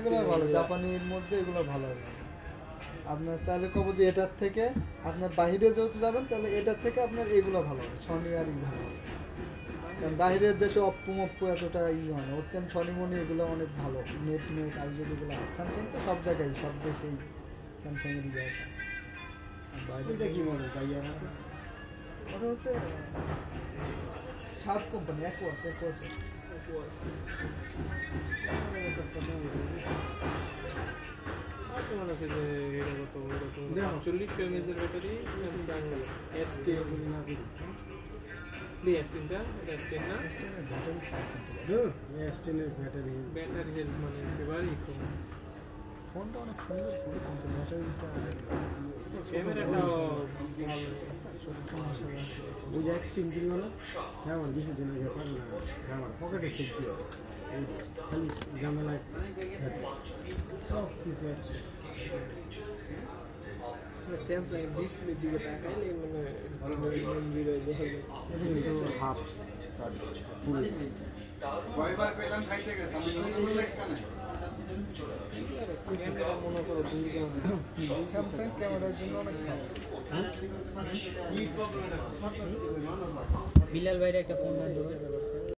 এগুলো ভালো, জাপানির মধ্যে এগুলো ভালো হবে আপনার। তাহলে কব যে এটার থেকে আপনার বাইরে যেহেতু যাবেন তাহলে এটার থেকে আপনার এগুলো ভালো হবে, সনি আর ভালো হবে। কারণ বাইরের দেশে অপ্পু মপ্পু এতটা হয় না, অত্যন্ত সনিমনি এগুলো অনেক ভালো, নেট আর যেগুলো স্যামসাং তো সব জায়গায় সব দেশেই স্যামসাংয়ের আছে। এটা কি মনে হয় ওটা হচ্ছে শার্প কোম্পানি, অ্যাকোয়াস। তোমার আছে যে এটা কত 40 এমএএইচের ব্যাটারি স্যামসাং S10 না S10টা S10 না S10 এর ব্যাটারি হেলথ মানে একেবারেই কম। ফোনটা অনেক সুন্দর ফোন, কিন্তু ব্যাটারিটা ক্যামেরাটাও ওই যে এক্সট্রিম কিনলো না হ্যাঁ আমার বিশেষ জনের ব্যাপার না, আমার পকেটে শিখতে এই খালি ঝামেলায় সব কিছু আছে। স্যামসাং এর ডিসপ্লে দিকে তাকাইলে মানে এটা কিন্তু হাফ ফুল কয়বার পেলাম খাইতে গেছে আমি ক্যামেরা মনে করো স্যামসাং ক্যামেরার জন্য অনেক ভালো। বিলাল ভাইয়ের একটা ফোন আনলো